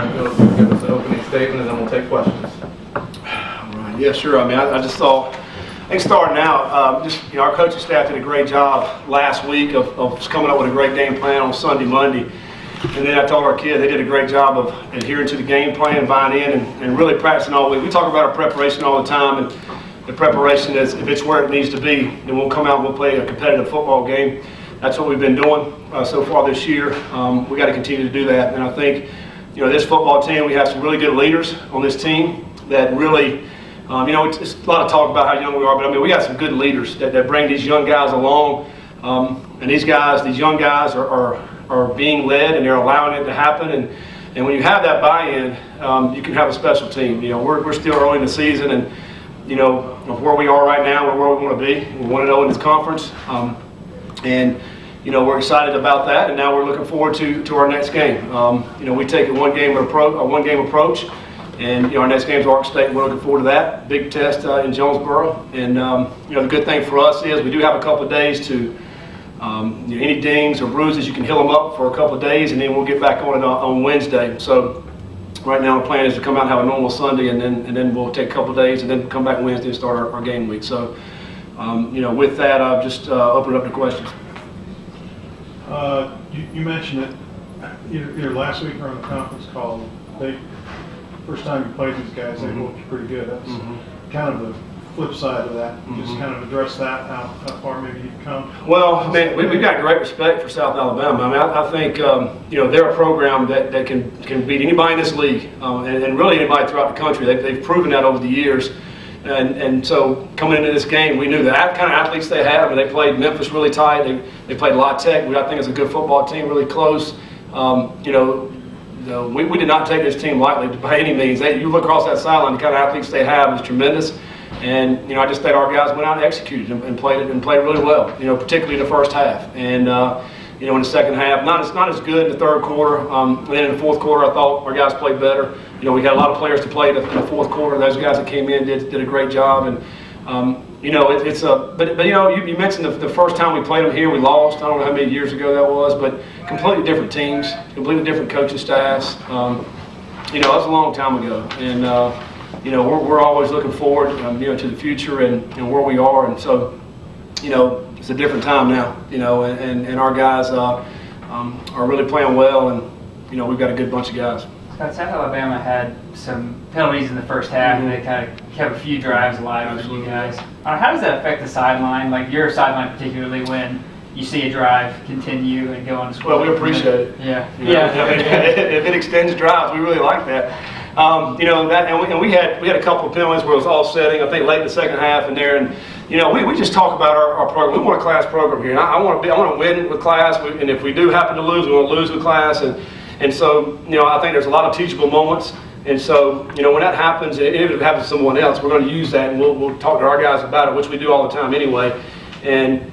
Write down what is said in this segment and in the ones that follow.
Satterfield give us the opening statement, and then we'll take questions. Right. Yeah, sure. I mean, I just thought, I think starting out, our coaching staff did a great job last week of coming up with a great game plan on Sunday, Monday. And then I told our kids they did a great job of adhering to the game plan, buying in, and really practicing all week. We talk about our preparation all the time, and the preparation is, if it's where it needs to be, then we'll come out and we'll play a competitive football game. That's what we've been doing so far this year. We got to continue to do that. And I think, this football team, we have some really good leaders on this team that really, it's a lot of talk about how young we are, but I mean, we got some good leaders that bring these young guys along. And these young guys are being led, and they're allowing it to happen. And when you have that buy-in, you can have a special team. We're still early in the season, and of where we are right now, we're where we want to be. We want to know in this conference, and we're excited about that. And now we're looking forward to our next game. We take a one-game approach, and our next game is Ark State. We're looking forward to that big test in Jonesboro. And the good thing for us is we do have a couple of days to. Any dings or bruises, you can heal them up for a couple of days, and then we'll get back on it on Wednesday. So right now the plan is to come out and have a normal Sunday, and then we'll take a couple of days, and then come back Wednesday and start our game week. So with that, I'll just open it up to questions. You mentioned it either last week or on the conference call. First time you played these guys, they looked pretty good. That's kind of the flip side of that. Just kind of address that, how far maybe you've come. Well, man, we've got great respect for South Alabama. I mean, I think they're a program that can beat anybody in this league, and really anybody throughout the country. They've proven that over the years. And so coming into this game, we knew that kind of athletes they had. I mean, they played Memphis really tight. They played La Tech, which I think is a good football team, really close. We did not take this team lightly by any means. You look across that sideline, the kind of athletes they have is tremendous. And I just think our guys went out and executed and played really well. Particularly in the first half. And in the second half, not as good in the third quarter. And then in the fourth quarter, I thought our guys played better. We got a lot of players to play in the fourth quarter. Those guys that came in did a great job. And you mentioned the first time we played them here, we lost. I don't know how many years ago that was, but completely different teams, completely different coaching staffs. It was a long time ago, and we're always looking forward, to the future and where we are, and so, it's a different time now, and our guys are really playing well, and we've got a good bunch of guys. South Alabama had some penalties in the first half, and they kind of kept a few drives alive for you guys. How does that affect the sideline, like your sideline particularly, when you see a drive continue and go on to score? Well, we appreciate it. Yeah. If it extends drives, we really like that. And we had a couple of penalties where it was all setting, I think late in the second half in there, and we just talk about our program. We want a class program here, and I want to win with class, and if we do happen to lose, we want to lose with class, and so I think there's a lot of teachable moments, and so when that happens, if it happens to someone else, we're going to use that, and we'll talk to our guys about it, which we do all the time anyway, and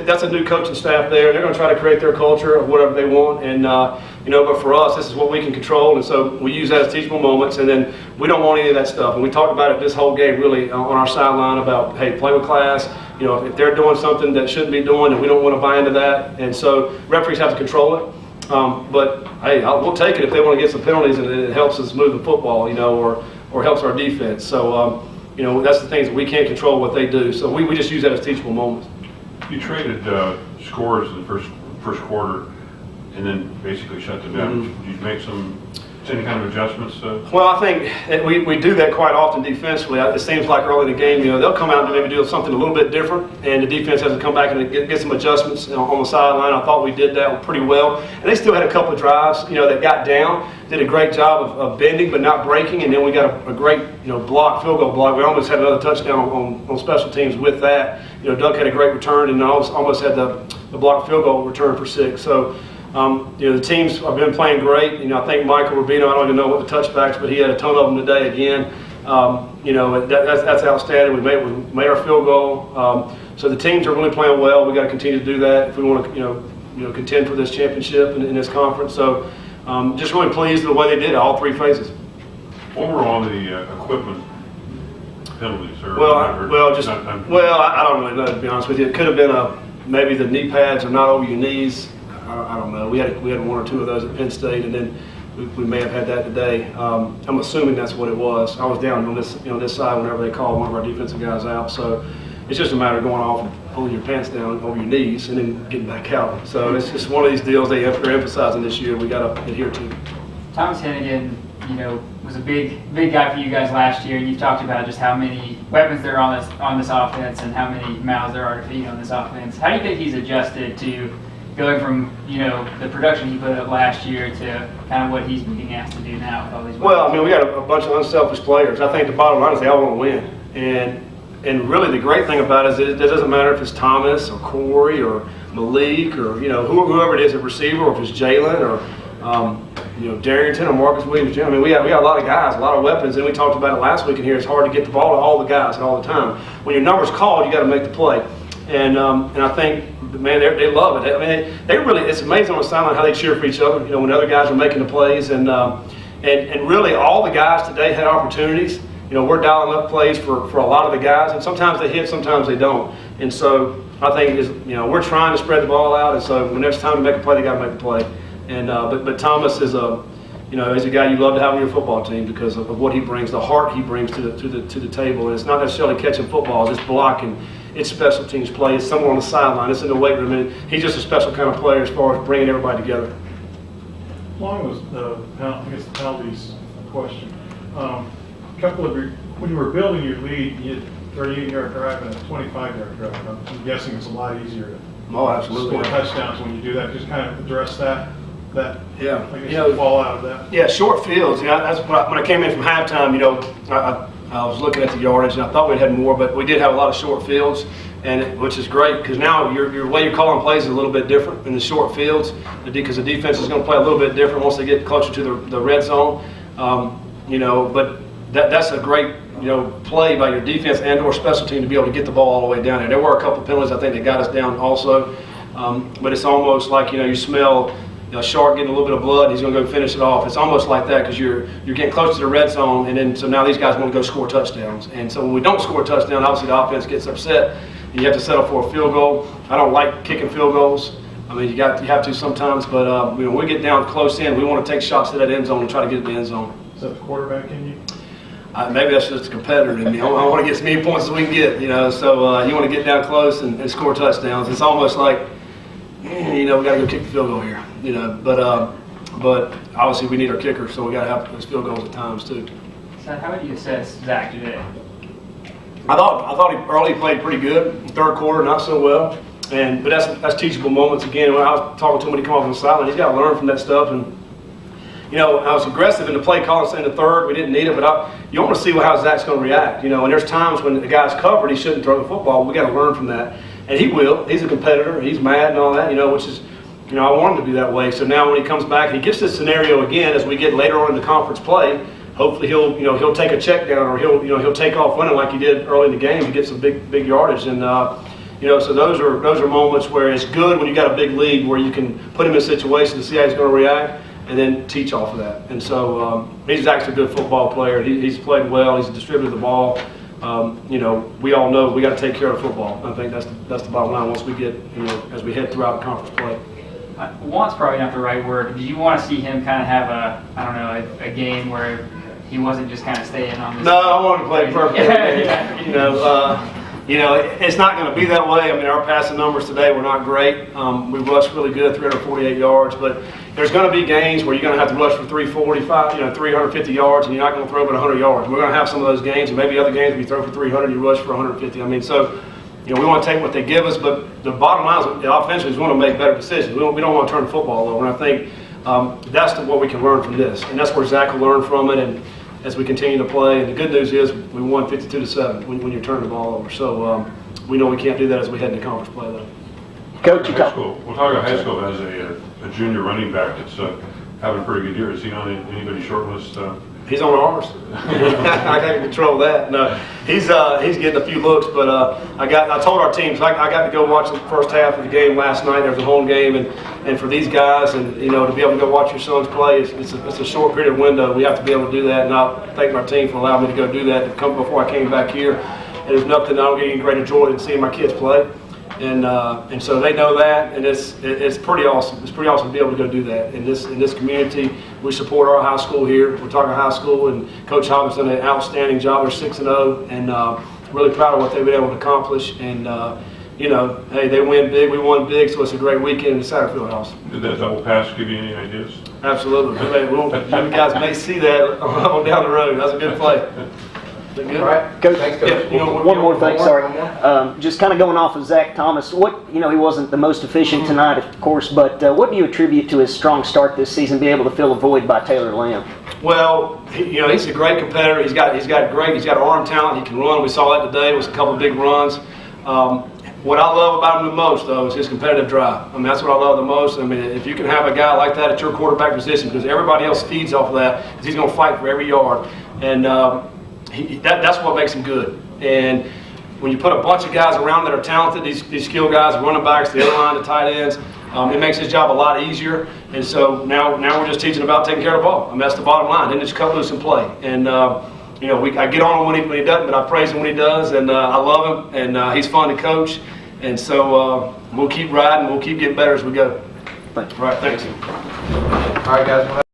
that's a new coaching staff there. They're going to try to create their culture of whatever they want, and but for us, this is what we can control, and so we use that as teachable moments, and then we don't want any of that stuff. And we talked about it this whole game, really, on our sideline about, hey, play with class. If they're doing something that shouldn't be doing, and we don't want to buy into that, and so referees have to control it. But hey, we'll take it if they want to get some penalties, and it helps us move the football, or helps our defense. So that's the things that we can't control what they do. So we just use that as teachable moments. You traded scores in the first quarter, and then basically shut them down. Did you make any kind of adjustments? Well, I think that we do that quite often defensively. It seems like early in the game, they'll come out and maybe do something a little bit different, and the defense has to come back and get some adjustments on the sideline. I thought we did that pretty well, and they still had a couple of drives, that got down, did a great job of bending but not breaking, and then we got a great, field goal block. We almost had another touchdown on special teams with that. Doug had a great return, and almost had the blocked field goal return for 6. So. The teams have been playing great. I think Michael Rubino, I don't even know what the touchbacks, but he had a ton of them today again. That's outstanding. We made our field goal. So the teams are really playing well. We got to continue to do that if we want to, contend for this championship in this conference. So just really pleased with the way they did it, all 3 phases. What were all the equipment penalties? I don't really know, to be honest with you. It could have been maybe the knee pads are not over your knees. I don't know. We had 1 or 2 of those at Penn State, and then we may have had that today. I'm assuming that's what it was. I was down on this, this side whenever they called one of our defensive guys out. So it's just a matter of going off and pulling your pants down over your knees and then getting back out. So it's just one of they're emphasizing this year we got to adhere to. Thomas Hennigan, was a big guy for you guys last year, and you've talked about just how many weapons there are on this offense and how many mouths there are to feed on this offense. How do you think he's adjusted to going from the production he put up last year to kind of what he's being asked to do now with all these weapons? Well, we got a bunch of unselfish players. I think the bottom line is they all want to win, and really the great thing about it is it doesn't matter if it's Thomas or Corey or Malik or whoever it is, a receiver, or if it's Jalen or Darrington or Marcus Williams. I mean, we got a lot of guys, a lot of weapons, and we talked about it last week in here. It's hard to get the ball to all the guys at all the time. When your number's called, you got to make the play, and I think, man, they love it. I mean, they really, it's amazing on the sideline how they cheer for each other. When other guys are making the plays, and really all the guys today had opportunities. We're dialing up plays for a lot of the guys, and sometimes they hit, sometimes they don't. And so I think we're trying to spread the ball out, and so when there's time to make a play, they got to make the play. And but Thomas is a guy you love to have on your football team because of what he brings, the heart he brings to the table. And it's not necessarily catching footballs, it's blocking, it's special teams play, it's somewhere on the sideline, it's in the weight room. And he's just a special kind of player as far as bringing everybody together. Along with the penalties question, when you were building your lead, you had 38-yard drive and a 25-yard drive. I'm guessing it's a lot easier to score touchdowns when you do that. Just kind of address that. Yeah, fall out of that. Yeah, short fields. That's when I came in from halftime. I was looking at the yardage and I thought we'd had more, but we did have a lot of short fields, which is great because now your way you're calling plays is a little bit different in the short fields because the defense is going to play a little bit different once they get closer to the red zone. But that's a great play by your defense and/or special team to be able to get the ball all the way down there. There were a couple penalties I think that got us down also, but it's almost like you smell a shark getting a little bit of blood, and he's going to go finish it off. It's almost like that because you're getting close to the red zone, and then so now these guys want to go score touchdowns. And so when we don't score a touchdown, obviously the offense gets upset, and you have to settle for a field goal. I don't like kicking field goals. I mean, you have to sometimes, but when we get down close in, we want to take shots to that end zone and try to get in the end zone. Is that the quarterback in you? Maybe that's just a competitor in me. I want to get as many points as we can get, So you want to get down close and score touchdowns. It's almost like, we got to go kick the field goal here, But obviously we need our kicker, so we got to have those field goals at times too. So how would you assess Zach today? I thought he early played pretty good. Third quarter, not so well. But that's teachable moments again. When I was talking to him when he come off on the sideline, he's got to learn from that stuff. And I was aggressive in the play calling in the third. We didn't need it, but you want to see how Zach's going to react. And there's times when the guy's covered, he shouldn't throw the football. We got to learn from that, and he will. He's a competitor. He's mad and all that. Which is, I want him to be that way. So now when he comes back, he gets this scenario again as we get later on in the conference play. Hopefully he'll take a check down or he'll take off running like he did early in the game to get some big yardage. And so those are moments where it's good when you got a big lead where you can put him in a situation to see how he's going to react and then teach off of that. And so he's actually a good football player. He's played well. He's distributed the ball. We all know we got to take care of football. I think that's the bottom line once we get as we head throughout the conference play. Want's probably not the right word. Do you want to see him kind of have a game where he wasn't just kind of staying on this? No, I want him to play perfect. It's not going to be that way. I mean, our passing numbers today were not great. We rushed really good, 348 yards, but there's going to be games where you're going to have to rush for 345, 350 yards, and you're not going to throw but 100 yards. We're going to have some of those games, and maybe other games where you throw for 300, you rush for 150. I mean, so we want to take what they give us, but the bottom line is the offensive is want to make better decisions. We don't want to turn the football over, and I think that's what we can learn from this, and that's where Zach will learn from it. And as we continue to play, and the good news is we won 52-7 when you're turning the ball over. So we know we can't do that as we head into conference play, though. Coach, high school. We'll talk about high school has a junior running back that's having a pretty good year. Is he on anybody's short list? He's on ours. I can't control that. No, he's getting a few looks, but I told our teams I got to go watch the first half of the game last night. There was a home game, and for these guys, and to be able to go watch your sons play, it's a short period of window. We have to be able to do that, and I thank my team for allowing me to go do that. To come before I came back here, and there's nothing I don't get any greater joy than seeing my kids play. And so they know that, and it's pretty awesome. It's pretty awesome to be able to go do that in this community. We support our high school here, Watauga High School, and Coach Hobbs done an outstanding job. They're 6-0, and really proud of what they've been able to accomplish. And you know, hey, they win big, we won big, so it's a great weekend in the Satterfield house. Did that double pass give you any ideas? Absolutely. You guys may see that on down the road. That's a good play. Is that good? All right. Coach, Thanks, Coach. Yeah, you know, one more thing, sorry. One more? Just kind of going off of Zach Thomas, he wasn't the most efficient tonight, of course, but what do you attribute to his strong start this season, be able to fill a void by Taylor Lamb? Well, he's a great competitor. He's got arm talent. He can run. We saw that today. It was a couple of big runs. What I love about him the most, though, is his competitive drive. I mean, that's what I love the most. I mean, if you can have a guy like that at your quarterback position, because everybody else feeds off of that, because he's going to fight for every yard. And that's what makes him good. And when you put a bunch of guys around that are talented, these skill guys, the running backs, the O-line, the tight ends, it makes his job a lot easier. And so now we're just teaching about taking care of the ball. I mean, that's the bottom line. Then just cut loose and play. And I get on him when he doesn't, but I praise him when he does, and I love him, and he's fun to coach. And so we'll keep riding, we'll keep getting better as we go. Thank you. Right, thanks. All right, guys.